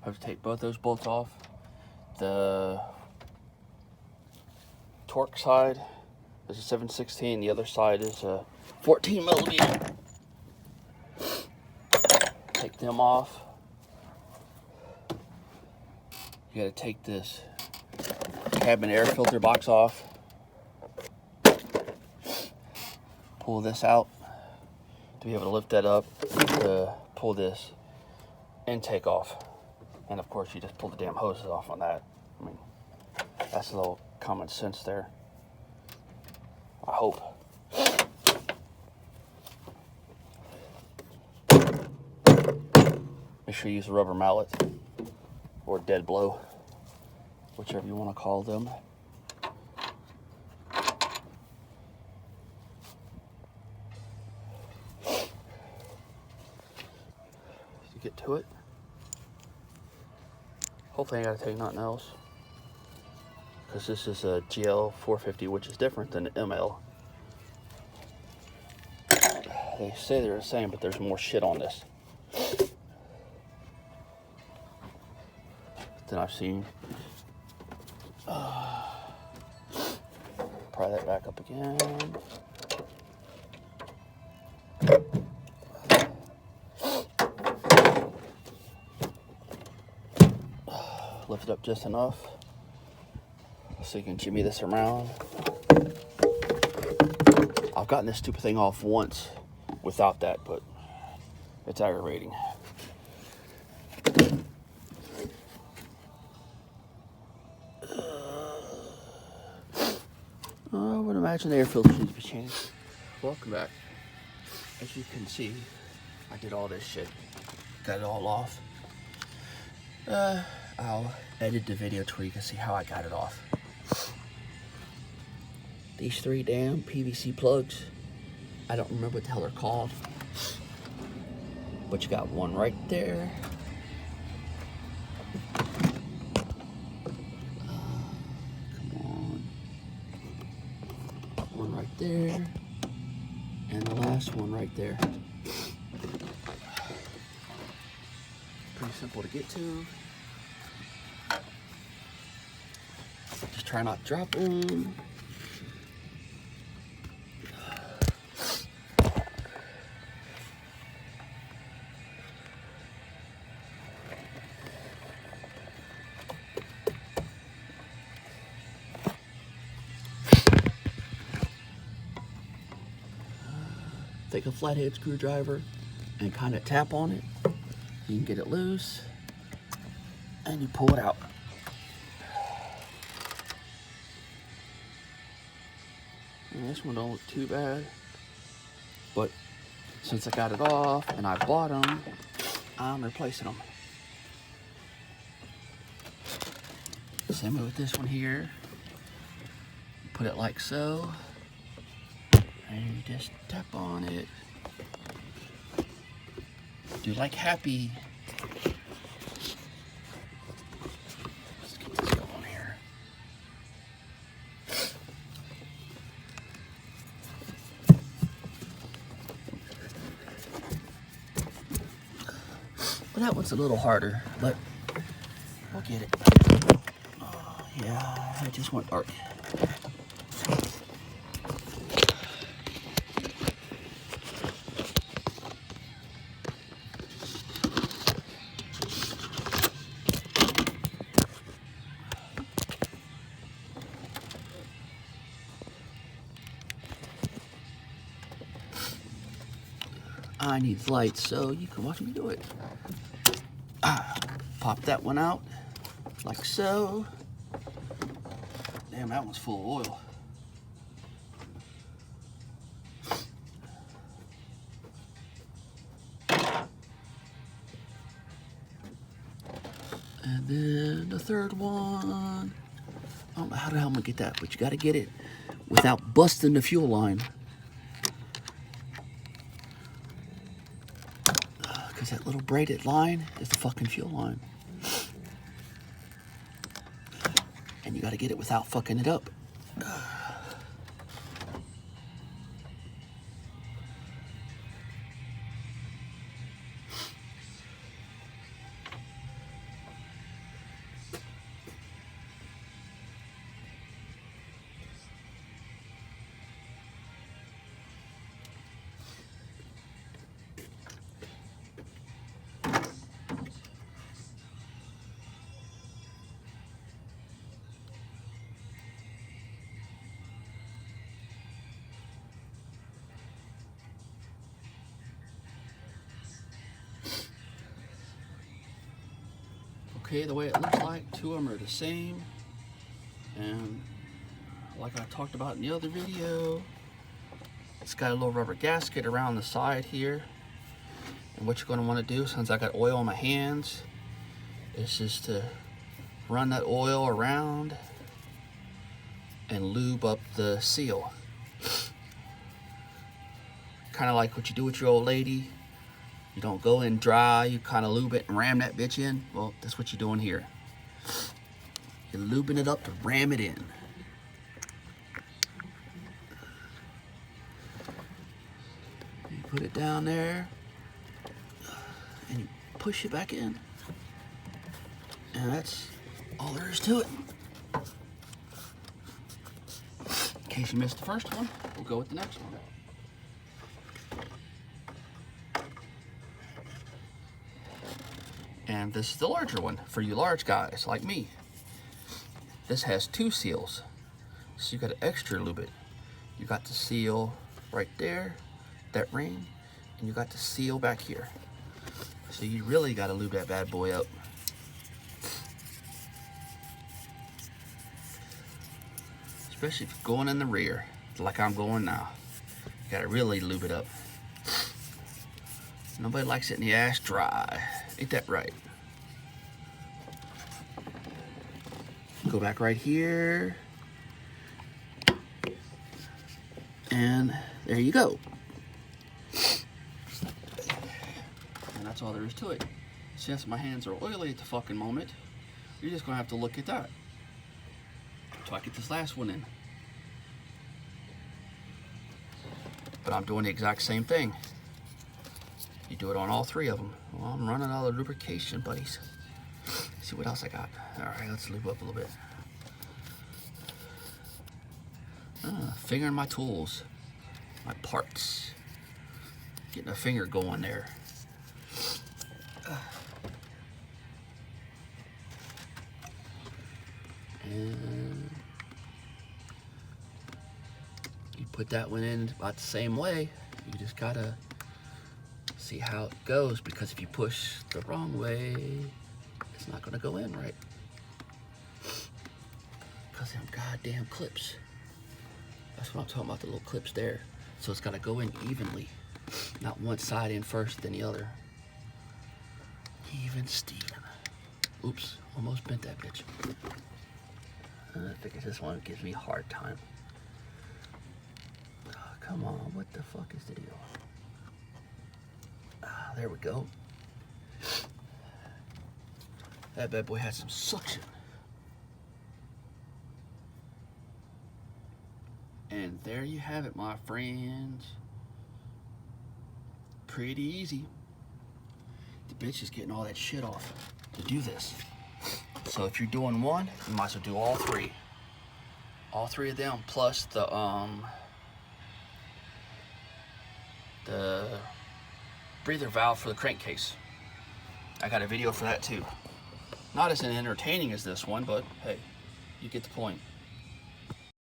have to take both those bolts off. The torque side is a 7/16, the other side is a 14 millimeter. Take them off. You gotta take this cabin air filter box off. Pull this out to be able to lift that up, to pull this intake off. And of course you just pull the damn hoses off on that. I mean, that's a little common sense there, I hope. Make sure you use a rubber mallet or dead blow, whichever you want to call them. To get to it, hopefully I gotta take nothing else, because this is a GL 450, which is different than the ML. They say they're the same, but there's more shit on this than I've seen. Pry that back up again. Lift it up just enough so you can jimmy this around. I've gotten this stupid thing off once without that, but it's aggravating. I would imagine the air filter needs to be changed. Welcome back. As you can see, I did all this shit. Got it all off. I'll edit the video to where you can see how I got it off. These 3 damn PVC plugs, I don't remember what the hell they're called, but you got one right there. Come on. One right there. And the last one right there. Pretty simple to get to. Just try not to drop them. Take a flathead screwdriver and kind of tap on it. You can get it loose and you pull it out. And this one don't look too bad, but since I got it off and I bought them, I'm replacing them. Same way with this one here. Put it like so. And you just tap on it. Do like happy. Let's get this going here. Well, that one's a little harder, but we'll get it. Oh, yeah, I just went dark. I need lights, so you can watch me do it. Pop that one out, like so. Damn, that one's full of oil. And then the third one. I don't know how the hell I'm gonna get that, but you gotta get it without busting the fuel line. Because that little braided line is the fucking fuel line. And you gotta get it without fucking it up. okay the way it looks like. Two of them are the same. And like I talked about in the other video, it's got a little rubber gasket around the side here. And what you're going to want to do, since I got oil on my hands, is just to run that oil around and lube up the seal. Kind of like what you do with your old lady. You don't go in dry, you kind of lube it and ram that bitch in. Well, that's what you're doing here. You're lubing it up to ram it in. You put it down there and you push it back in. And that's all there is to it. In case you missed the first one, we'll go with the next one. And this is the larger one for you large guys like me. This has two seals, so you got to extra lube it. You got the seal right there, that ring, and you got the seal back here. So you really got to lube that bad boy up. Especially if you're going in the rear, like I'm going now. You got to really lube it up. Nobody likes it in the ass dry. Ain't that right? Go back right here. And there you go. And that's all there is to it. Since my hands are oily at the fucking moment, you're just gonna have to look at that until I get this last one in. But I'm doing the exact same thing. You do it on all three of them. Well, I'm running out of lubrication, buddies. Let's see what else I got. All right, let's lube up a little bit. Fingering my tools, my parts. Getting a finger going there. And you put that one in about the same way. You just gotta see how it goes, because if you push the wrong way, it's not gonna go in right. Because them goddamn clips. That's what I'm talking about, the little clips there. So it's gotta go in evenly. Not one side in first, then the other. Even Steven. Oops, almost bent that bitch. I think it's this one gives me a hard time. Oh, come on, what the fuck is the deal? There we go. That bad boy has some suction. And there you have it, my friends. Pretty easy. The bitch is getting all that shit off to do this. So if you're doing one, you might as well do all three. All three of them, plus the breather valve for the crankcase. I got a video for that too. Not as entertaining as this one, but hey, you get the point.